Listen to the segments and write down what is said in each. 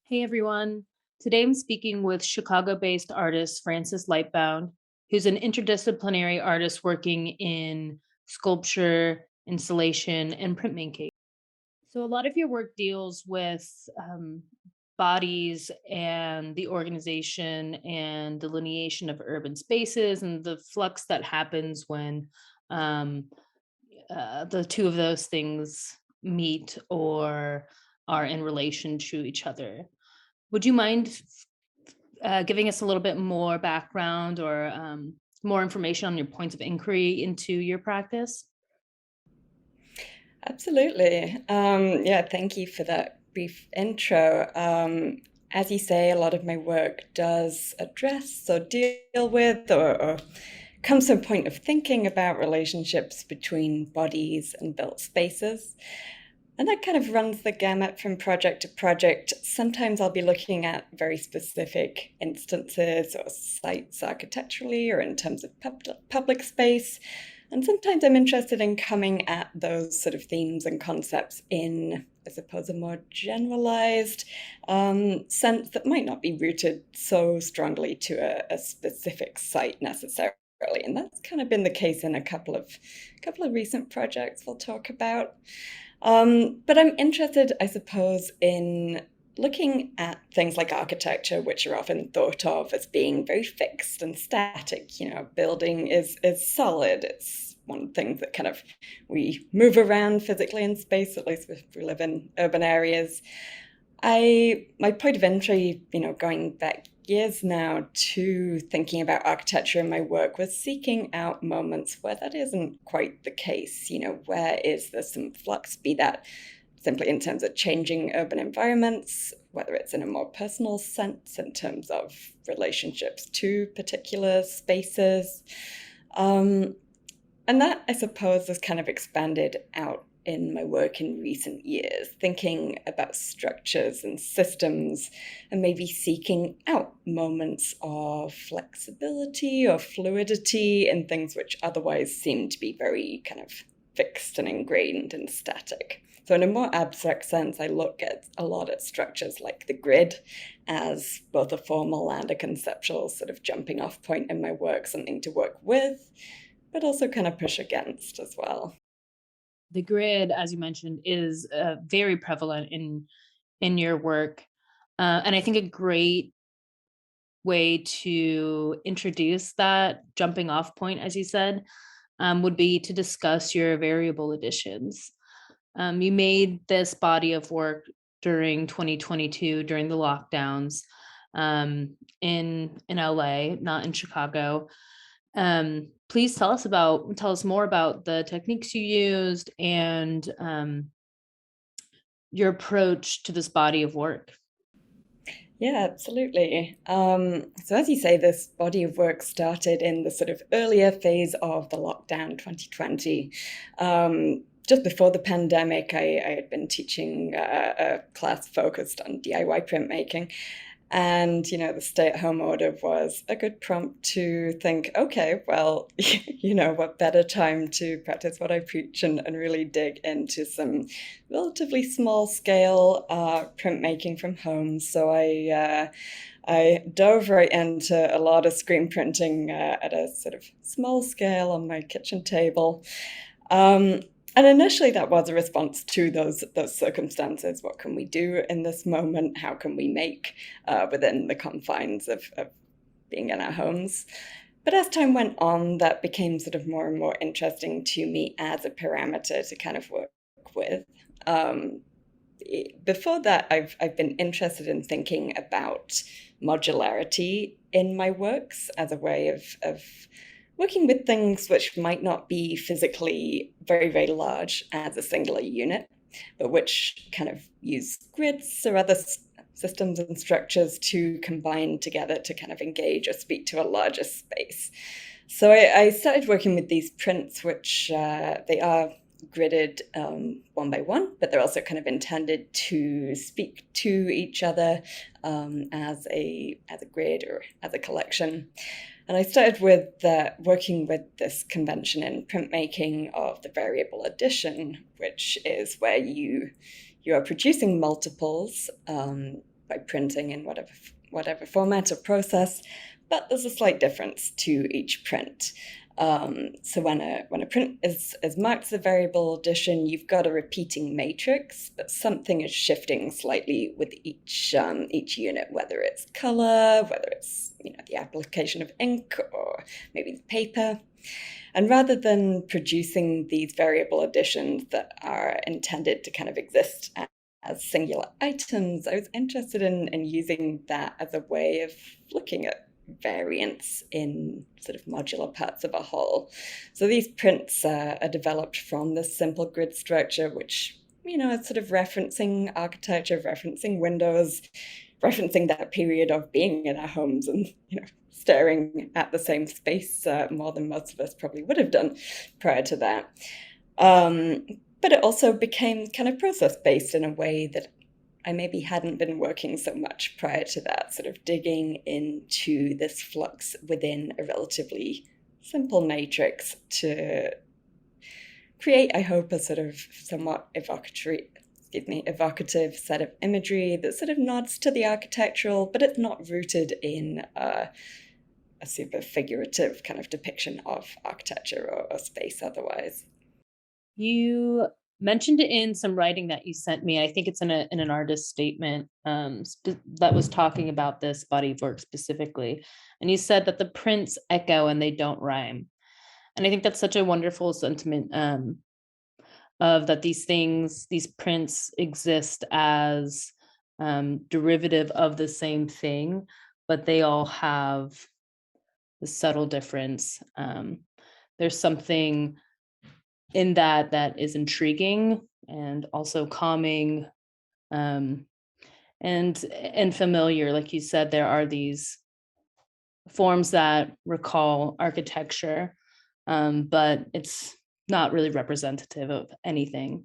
Hey everyone. Today I'm speaking with Chicago based artist Francis Lightbound, who's an interdisciplinary artist working in sculpture, installation, and printmaking. So, a lot of your work deals with bodies and the organization and delineation of urban spaces and the flux that happens when um, the two of those things meet or are in relation to each other. Would you mind giving us a little bit more background or more information on your points of inquiry into your practice? Absolutely. Yeah, thank you for that brief intro. As you say, a lot of my work does address or deal with or comes to a point of thinking about relationships between bodies and built spaces. And that kind of runs the gamut from project to project. Sometimes I'll be looking at very specific instances or sites architecturally or in terms of public space. And sometimes I'm interested in coming at those sort of themes and concepts in, I suppose, a more generalized sense that might not be rooted so strongly to a specific site necessarily. And that's kind of been the case in a couple of recent projects we'll talk about. But I'm interested, I suppose, in looking at things like architecture, which are often thought of as being very fixed and static. You know, building is solid. It's one of the things that kind of we move around physically in space, at least if we live in urban areas. My point of entry, going back years now to thinking about architecture in my work was seeking out moments where that isn't quite the case. Where is there some flux, be that simply in terms of changing urban environments, whether it's in a more personal sense in terms of relationships to particular spaces. Um, and that, I suppose, has kind of expanded out in my work in recent years, thinking about structures and systems and maybe seeking out moments of flexibility or fluidity in things which otherwise seem to be very kind of fixed and ingrained and static. So in a more abstract sense, I look at a lot at structures like the grid as both a formal and a conceptual sort of jumping off point in my work, something to work with, but also kind of push against as well. The grid, as you mentioned, is very prevalent in your work, and I think a great way to introduce that jumping off point, as you said, would be to discuss your variable additions. You made this body of work during 2022 during the lockdowns in LA, not in Chicago. Please tell us more about the techniques you used and your approach to this body of work. Yeah, absolutely. So as you say, this body of work started in the sort of earlier phase of the lockdown 2020. Just before the pandemic, I had been teaching a class focused on DIY printmaking. And, the stay-at-home order was a good prompt to think, okay, well, what better time to practice what I preach and really dig into some relatively small scale printmaking from home. So I dove right into a lot of screen printing at a sort of small scale on my kitchen table. Um, and initially, that was a response to those circumstances. What can we do in this moment? How can we make within the confines of being in our homes? But as time went on, that became sort of more and more interesting to me as a parameter to kind of work with. Um, Before that, I've been interested in thinking about modularity in my works as a way of working with things which might not be physically very, very large as a singular unit, but which kind of use grids or other systems and structures to combine together to kind of engage or speak to a larger space. So I started working with these prints, which they are gridded one by one, but they're also kind of intended to speak to each other as a grid or as a collection. And I started with working with this convention in printmaking of the variable addition, which is where you are producing multiples by printing in whatever format or process, but there's a slight difference to each print. So when a print is marked as a variable addition, you've got a repeating matrix, but something is shifting slightly with each unit, whether it's color, whether it's the application of ink or maybe the paper. And rather than producing these variable additions that are intended to kind of exist as singular items, I was interested in using that as a way of looking at variants in sort of modular parts of a whole. So these prints are developed from this simple grid structure, which, is sort of referencing architecture, referencing windows, referencing that period of being in our homes and, staring at the same space more than most of us probably would have done prior to that. But it also became kind of process-based in a way that I maybe hadn't been working so much prior to that, sort of digging into this flux within a relatively simple matrix to create, I hope, a sort of somewhat evocative set of imagery that sort of nods to the architectural, but it's not rooted in a super figurative kind of depiction of architecture or space otherwise. You mentioned in some writing that you sent me. I think it's in an artist statement that was talking about this body of work specifically, and you said that the prints echo and they don't rhyme. And I think that's such a wonderful sentiment, of that these prints exist as derivative of the same thing, but they all have the subtle difference. There's something in that is intriguing and also calming, um, and familiar. Like you said, there are these forms that recall architecture, but it's not really representative of anything.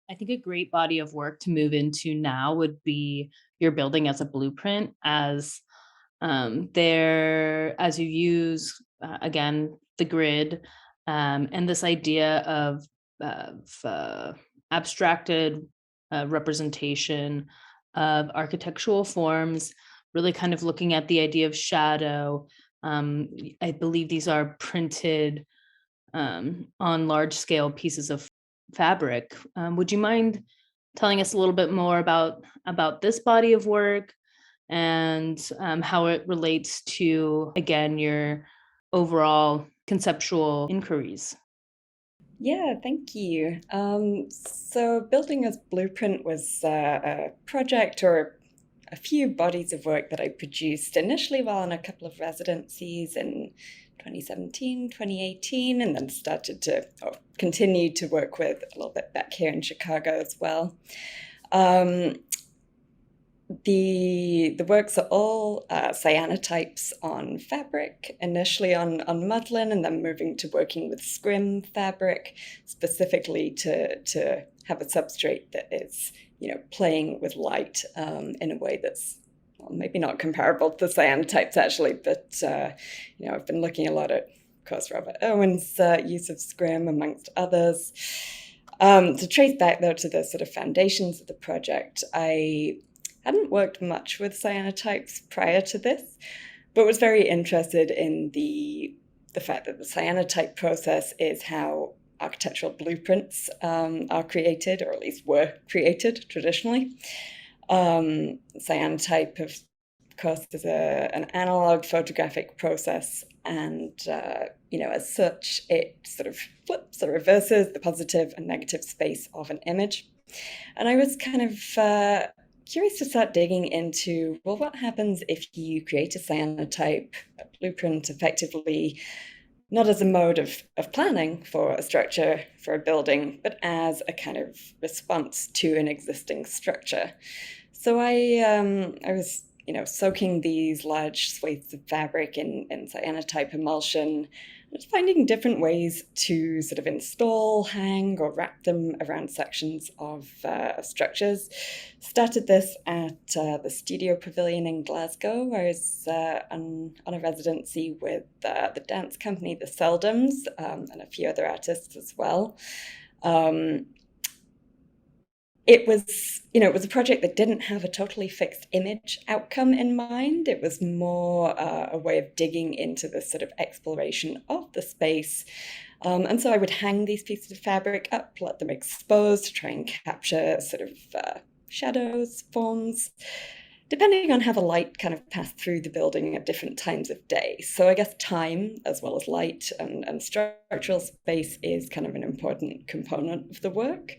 I think a great body of work to move into now would be your building as a blueprint, as there as you use again the grid, and this idea of abstracted representation of architectural forms, really kind of looking at the idea of shadow. I believe these are printed on large scale pieces of fabric. Would you mind telling us a little bit more about this body of work and how it relates to, again, your overall conceptual inquiries? Yeah, thank you. So building as blueprint was a project or a few bodies of work that I produced initially while on a couple of residencies in 2017, 2018, and then started to continue to work with a little bit back here in Chicago as well. The works are all cyanotypes on fabric, initially on muslin, and then moving to working with scrim fabric, specifically to have a substrate that is, playing with light in a way that's maybe not comparable to cyanotypes actually, but I've been looking a lot at, of course, Robert Owen's use of scrim amongst others. To trace back though to the sort of foundations of the project, I hadn't worked much with cyanotypes prior to this, but was very interested in the fact that the cyanotype process is how architectural blueprints are created, or at least were created traditionally. Cyanotype, of course, is an analog photographic process, and as such, it sort of flips or reverses the positive and negative space of an image. And I was kind of curious to start digging into, well, what happens if you create a cyanotype, a blueprint, effectively, not as a mode of planning for a structure, for a building, but as a kind of response to an existing structure. So I was, soaking these large swathes of fabric in cyanotype emulsion, just finding different ways to sort of install, hang, or wrap them around sections of structures. Started this at the Studio Pavilion in Glasgow, where I was on a residency with the dance company, the Seldons, and a few other artists as well. Um, it was, it was a project that didn't have a totally fixed image outcome in mind. It was more a way of digging into this sort of exploration of the space. And so I would hang these pieces of fabric up, let them expose to try and capture sort of shadows, forms, depending on how the light kind of passed through the building at different times of day. So I guess time, as well as light and structural space, is kind of an important component of the work.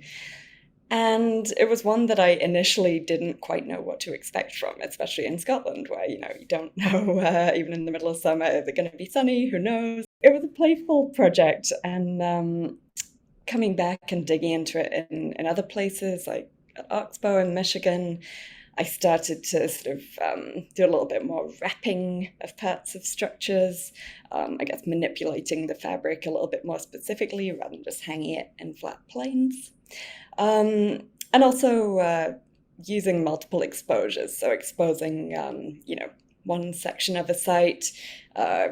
And it was one that I initially didn't quite know what to expect from, especially in Scotland, where, you don't know, even in the middle of summer, is it going to be sunny? Who knows? It was a playful project, and coming back and digging into it in other places, like at Oxbow in Michigan, I started to sort of do a little bit more wrapping of parts of structures, I guess manipulating the fabric a little bit more specifically rather than just hanging it in flat planes. And also using multiple exposures, so exposing, one section of a site,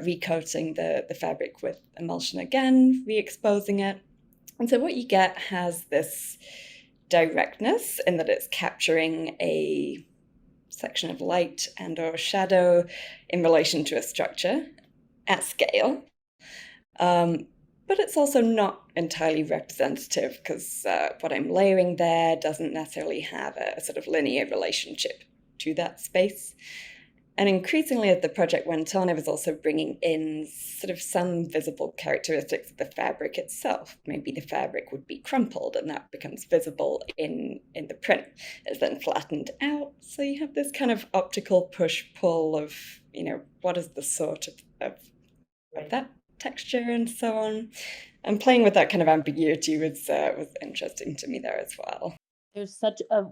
recoating the fabric with emulsion again, re-exposing it. And so what you get has this directness in that it's capturing a section of light and or shadow in relation to a structure at scale. But it's also not entirely representative because what I'm layering there doesn't necessarily have a sort of linear relationship to that space. And increasingly, as the project went on, I was also bringing in sort of some visible characteristics of the fabric itself. Maybe the fabric would be crumpled, and that becomes visible in the print. It's then flattened out, so you have this kind of optical push-pull of, what is the sort of that texture and so on. And playing with that kind of ambiguity was interesting to me there as well. There's such a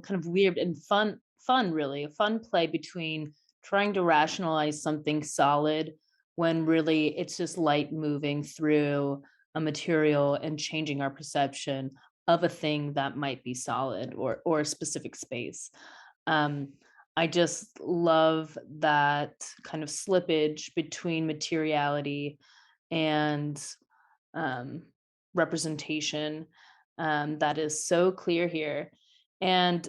kind of weird and fun really, a fun play between trying to rationalize something solid when really it's just light moving through a material and changing our perception of a thing that might be solid or a specific space. Um, I just love that kind of slippage between materiality and um, representation that is so clear here. And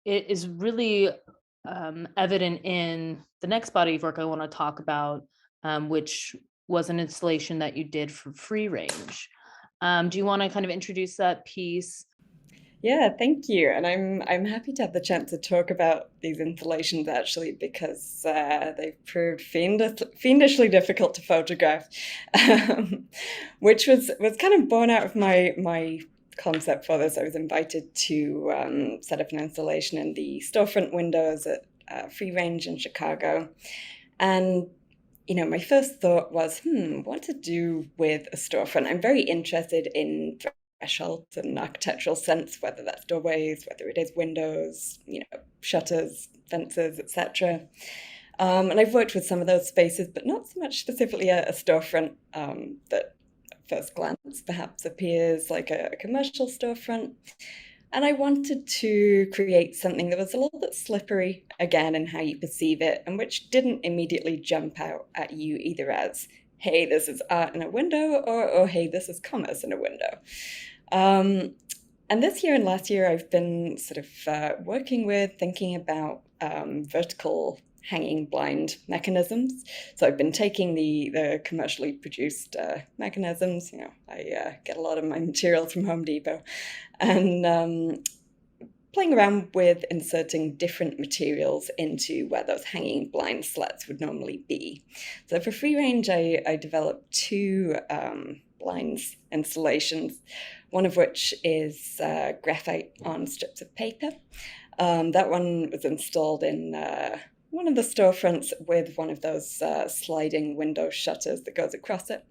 it is really evident in the next body of work I want to talk about, which was an installation that you did for free range. Do you want to kind of introduce that piece? Yeah, thank you. And I'm happy to have the chance to talk about these installations actually because they've proved fiendishly difficult to photograph, um, which was kind of born out of my concept for this. I was invited to set up an installation in the storefront windows at Free Range in Chicago, and my first thought was, what to do with a storefront? I'm very interested in threshold and architectural sense, whether that's doorways, whether it is windows, shutters, fences, etc. And I've worked with some of those spaces, but not so much specifically a storefront that at first glance perhaps appears like a commercial storefront. And I wanted to create something that was a little bit slippery, again, in how you perceive it, and which didn't immediately jump out at you either as, hey, this is art in a window, or hey, this is commerce in a window. And this year and last year, I've been sort of working with, thinking about vertical hanging blind mechanisms. So I've been taking the commercially produced mechanisms. I get a lot of my materials from Home Depot, and playing around with inserting different materials into where those hanging blind slats would normally be. So for free range, I developed two blinds installations, one of which is graphite on strips of paper. That one was installed in one of the storefronts with one of those sliding window shutters that goes across it.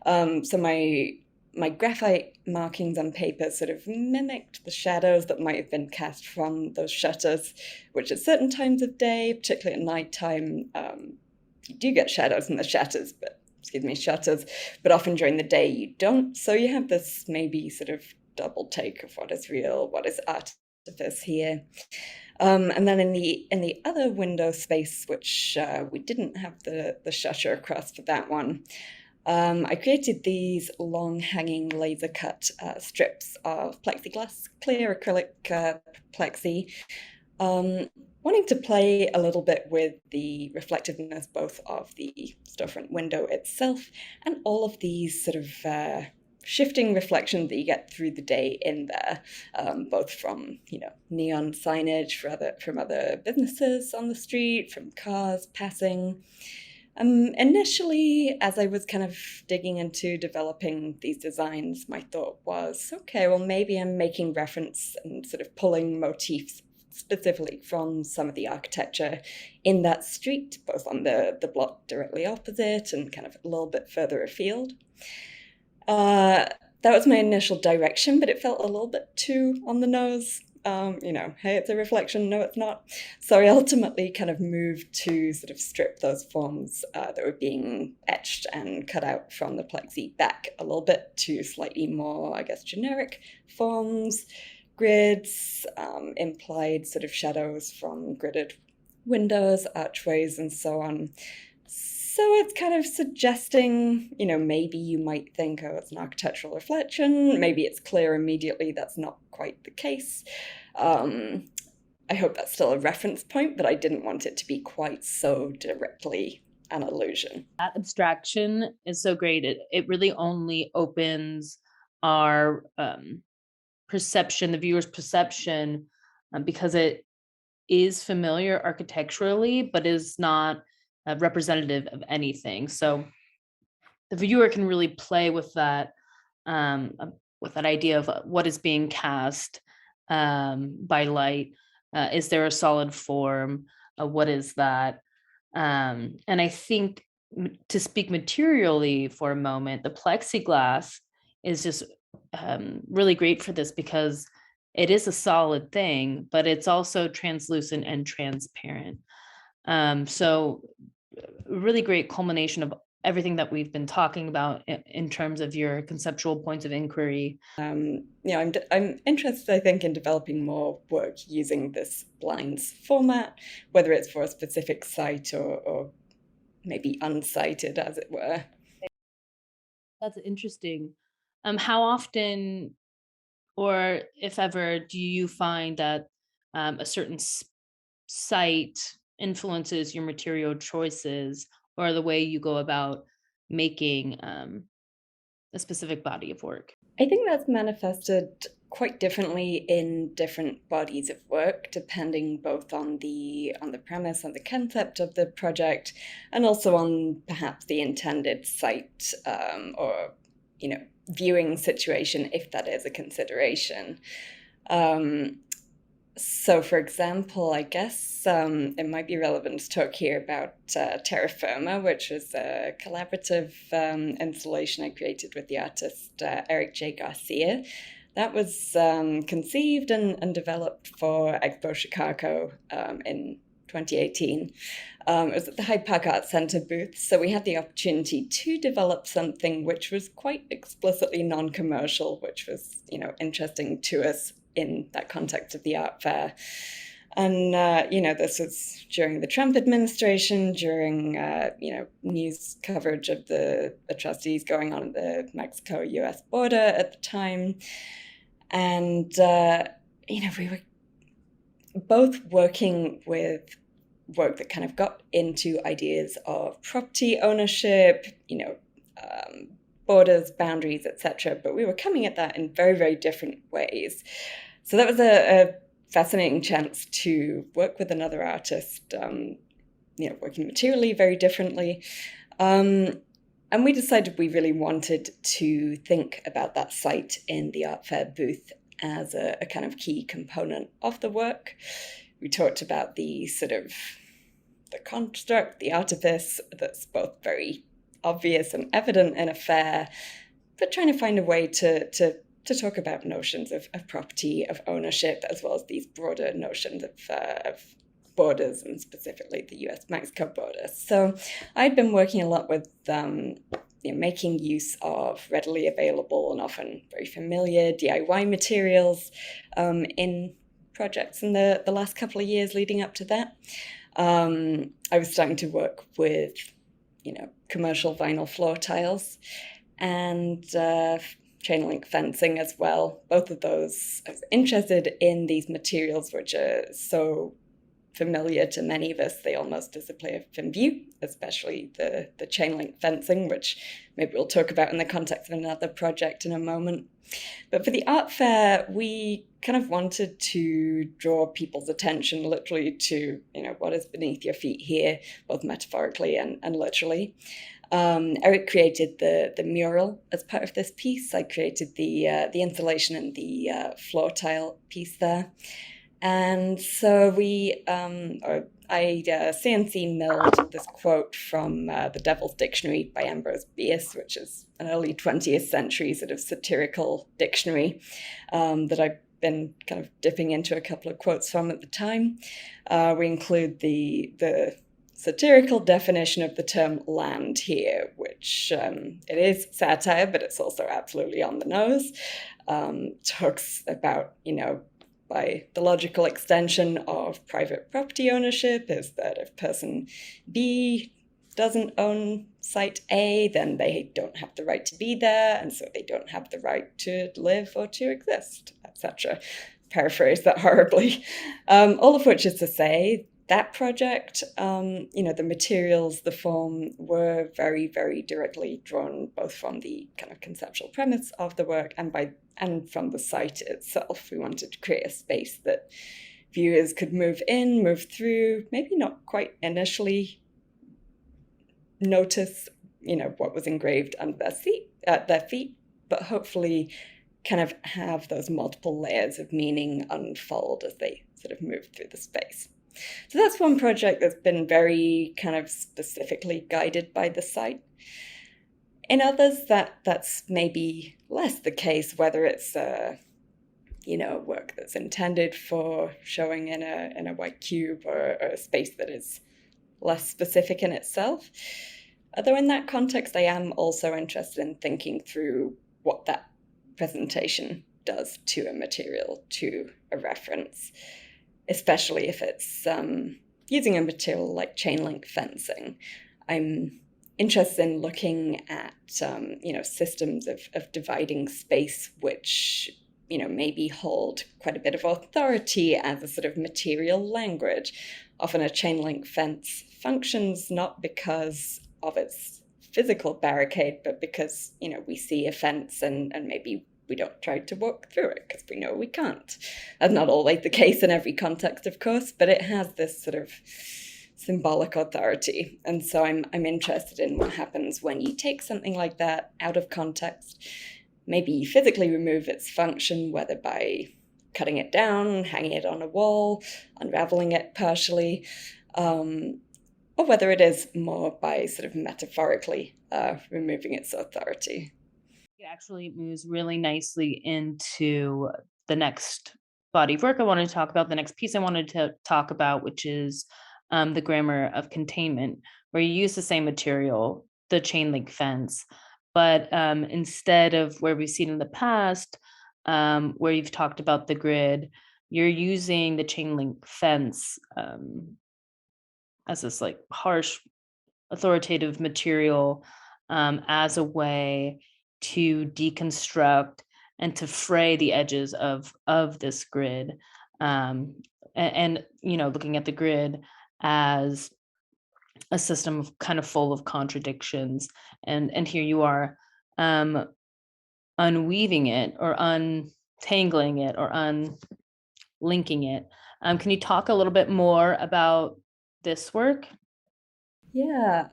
So my graphite markings on paper sort of mimicked the shadows that might have been cast from those shutters, which at certain times of day, particularly at nighttime, you do get shadows in the shutters, but often during the day you don't. So you have this maybe sort of double take of what is real, what is artifice here. And then in the other window space, which we didn't have the shutter across for that one, I created these long hanging laser cut strips of plexiglass, clear acrylic plexi, wanting to play a little bit with the reflectiveness both of the storefront window itself and all of these sort of shifting reflection that you get through the day in there, both from neon signage from other businesses on the street, from cars passing. Initially, as I was kind of digging into developing these designs, my thought was, okay, well, maybe I'm making reference and sort of pulling motifs specifically from some of the architecture in that street, both on the block directly opposite and kind of a little bit further afield. That was my initial direction, but it felt a little bit too on the nose. Hey, it's a reflection. No, it's not. So I ultimately kind of moved to sort of strip those forms that were being etched and cut out from the plexi back a little bit to slightly more, I guess, generic forms, grids, implied sort of shadows from gridded windows, archways, and so on. So it's kind of suggesting, maybe you might think, oh, it's an architectural reflection. Maybe it's clear immediately that's not quite the case. I hope that's still a reference point, but I didn't want it to be quite so directly an illusion. That abstraction is so great. It really only opens our perception, the viewer's perception, because it is familiar architecturally, but is not representative of anything. So the viewer can really play with that idea of what is being cast by light. Is there a solid form? What is that? And I think to speak materially for a moment, the plexiglass is just really great for this because it is a solid thing, but it's also translucent and transparent. So really great culmination of everything that we've been talking about in terms of your conceptual points of inquiry. I'm interested, I think, in developing more work using this blinds format, whether it's for a specific site or maybe unsighted, as it were. That's interesting. How often, or if ever, do you find that a certain site influences your material choices or the way you go about making a specific body of work? I think that's manifested quite differently in different bodies of work, depending both on the premise, on the concept of the project, and also on perhaps the intended site or viewing situation, if that is a consideration. So, for example, I guess it might be relevant to talk here about Terra Firma, which was a collaborative installation I created with the artist Eric J. Garcia. That was conceived and developed for Expo Chicago in 2018. It was at the Hyde Park Art Center booth, so we had the opportunity to develop something which was quite explicitly non-commercial, which was, interesting to us in that context of the art fair. And, this was during the Trump administration, during, news coverage of the atrocities going on at the Mexico-US border at the time. And, we were both working with work that kind of got into ideas of property ownership, borders, boundaries, etc. But we were coming at that in very, very different ways. So that was a fascinating chance to work with another artist, working materially very differently. And we decided we really wanted to think about that site in the art fair booth as a kind of key component of the work. We talked about the sort of the construct, the artifice that's both very obvious and evident in a fair, but trying to find a way to talk about notions of property, of ownership, as well as these broader notions of borders, and specifically the US-Mexico border. So I'd been working a lot with making use of readily available and often very familiar DIY materials in projects in the last couple of years leading up to that. I was starting to work with commercial vinyl floor tiles, and chain link fencing as well. Both of those, I was interested in these materials, which are so familiar to many of us. They almost disappear from view, especially the chain link fencing, which maybe we'll talk about in the context of another project in a moment. But for the art fair, we kind of wanted to draw people's attention literally to, what is beneath your feet here, both metaphorically and literally. Eric created the mural as part of this piece. I created the installation and the floor tile piece there. And so I CNC milled this quote from The Devil's Dictionary by Ambrose Bierce, which is an early 20th century sort of satirical dictionary that I've been kind of dipping into a couple of quotes from at the time. We include the satirical definition of the term land here, which it is satire, but it's also absolutely on the nose. Talks about, by the logical extension of private property ownership is that if person B doesn't own site A, then they don't have the right to be there, and so they don't have the right to live or to exist, etc. Paraphrase that horribly. All of which is to say, that project, the materials, the form were very, very directly drawn both from the kind of conceptual premise of the work and from the site itself. We wanted to create a space that viewers could move in, move through, maybe not quite initially notice, what was engraved under their feet, but hopefully kind of have those multiple layers of meaning unfold as they sort of move through the space. So that's one project that's been very kind of specifically guided by the site. In others, that's maybe less the case, whether it's work that's intended for showing in a white cube or a space that is less specific in itself. Although in that context, I am also interested in thinking through what that presentation does to a material, to a reference, especially if it's using a material like chain link fencing. I'm interested in looking at systems of dividing space which maybe hold quite a bit of authority as a sort of material language. Often a chain link fence functions not because of its physical barricade, but because we see a fence and maybe we don't try to walk through it because we know we can't. That's not always the case in every context, of course, but it has this sort of symbolic authority. And so I'm interested in what happens when you take something like that out of context, maybe physically remove its function, whether by cutting it down, hanging it on a wall, unraveling it partially, or whether it is more by sort of metaphorically removing its authority. It actually moves really nicely into the next body of work I wanted to talk about, the next piece I wanted to talk about, which is the grammar of containment, where you use the same material, the chain link fence, but instead of where we've seen in the past, where you've talked about the grid, you're using the chain link fence as this like harsh, authoritative material as a way to deconstruct and to fray the edges of this grid, and looking at the grid as a system of kind of full of contradictions, and here you are unweaving it or untangling it or unlinking it. Can you talk a little bit more about this work? Yeah,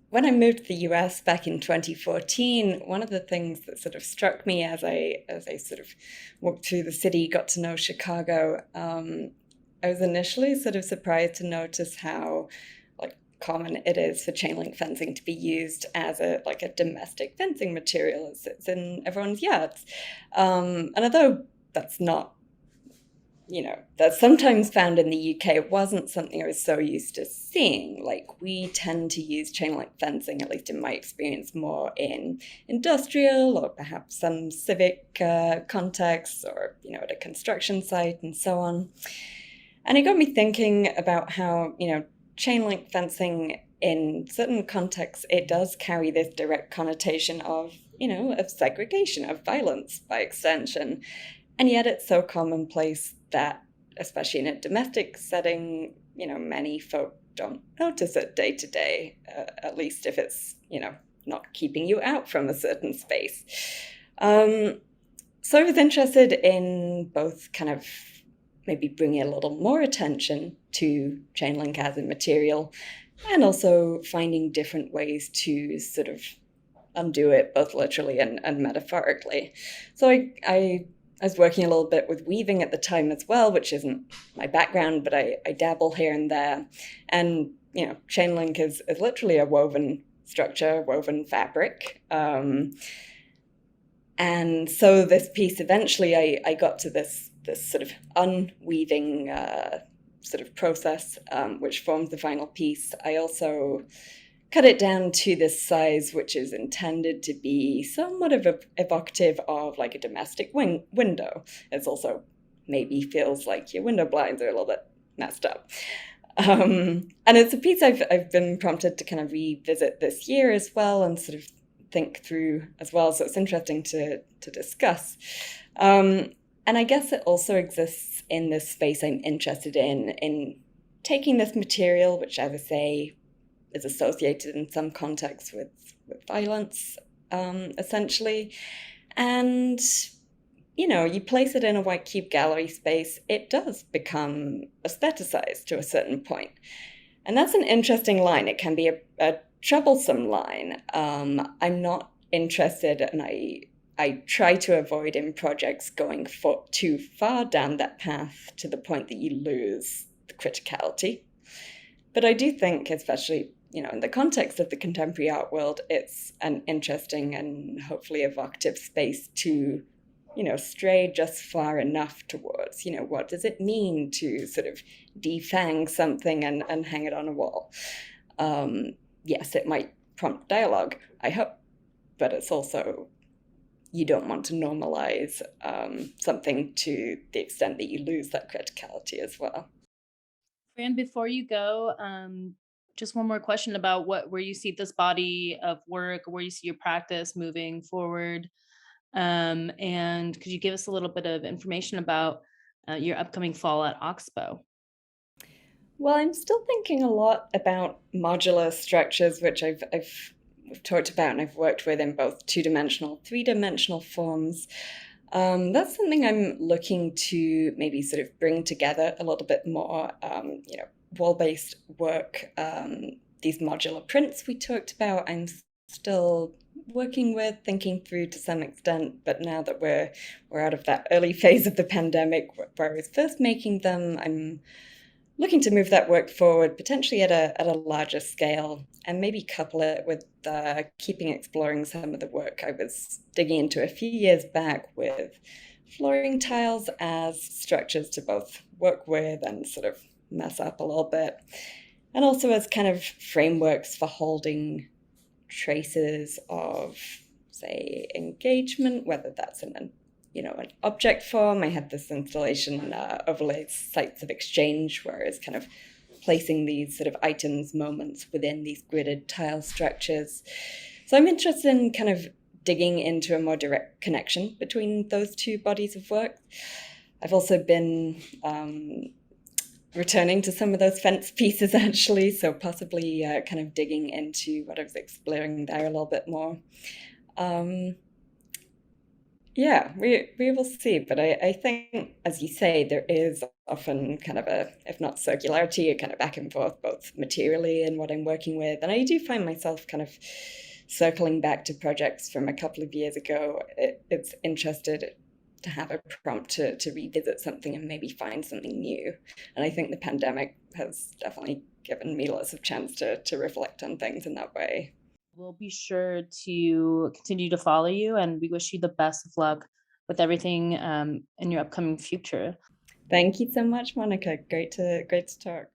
when I moved to the US back in 2014, one of the things that sort of struck me as I sort of walked through the city, got to know Chicago, I was initially sort of surprised to notice how common it is for chain link fencing to be used as a domestic fencing material. It's in everyone's yards. And although that's not, that's sometimes found in the UK, it wasn't something I was so used to seeing. We tend to use chain link fencing, at least in my experience, more in industrial or perhaps some civic contexts, or, at a construction site and so on. And it got me thinking about how, chain link fencing in certain contexts, it does carry this direct connotation of, of segregation, of violence by extension. And yet it's so commonplace that, especially in a domestic setting, many folk don't notice it day to day, at least if it's, not keeping you out from a certain space. So I was interested in both kind of maybe bringing a little more attention to chain link as a material and also finding different ways to sort of undo it both literally and metaphorically. So I was working a little bit with weaving at the time as well, which isn't my background, but I dabble here and there. And, chain link is literally a woven structure, woven fabric. And so this piece, eventually I got to this sort of unweaving sort of process, which forms the final piece. I also cut it down to this size, which is intended to be somewhat of evocative of like a domestic window. It's also maybe feels like your window blinds are a little bit messed up. And it's a piece I've been prompted to kind of revisit this year as well and sort of think through as well. So it's interesting to discuss. And I guess it also exists in this space I'm interested in taking this material, which, as I say, is associated in some contexts with violence, essentially. And, you place it in a white cube gallery space, it does become aestheticized to a certain point. And that's an interesting line. It can be a troublesome line. I'm not interested, and I try to avoid in projects going too far down that path to the point that you lose the criticality. But I do think, especially, in the context of the contemporary art world, it's an interesting and hopefully evocative space to, stray just far enough towards, what does it mean to sort of defang something and hang it on a wall? Yes, it might prompt dialogue, I hope, but it's also, you don't want to normalize something to the extent that you lose that criticality as well. Fran, before you go, just one more question about where you see this body of work, where you see your practice moving forward. And could you give us a little bit of information about your upcoming fall at Oxbow? Well, I'm still thinking a lot about modular structures, which we've talked about and I've worked with in both two-dimensional, three-dimensional forms. That's something I'm looking to maybe sort of bring together a little bit more, wall-based work. These modular prints we talked about, I'm still working with, thinking through to some extent, but now that we're out of that early phase of the pandemic where I was first making them, I'm looking to move that work forward, potentially at a larger scale, and maybe couple it with keeping exploring some of the work I was digging into a few years back with flooring tiles as structures to both work with and sort of mess up a little bit, and also as kind of frameworks for holding traces of, say, engagement, whether that's in an object form. I had this installation overlays sites of exchange, where it's kind of placing these sort of items, moments within these gridded tile structures. So I'm interested in kind of digging into a more direct connection between those two bodies of work. I've also been returning to some of those fence pieces, actually, so possibly kind of digging into what I was exploring there a little bit more. Yeah, we will see. But I think, as you say, there is often kind of a, if not circularity, a kind of back and forth, both materially and what I'm working with. And I do find myself kind of circling back to projects from a couple of years ago. It's interested to have a prompt to revisit something and maybe find something new. And I think the pandemic has definitely given me lots of chance to reflect on things in that way. We'll be sure to continue to follow you, and we wish you the best of luck with everything in your upcoming future. Thank you so much, Monica. Great to talk.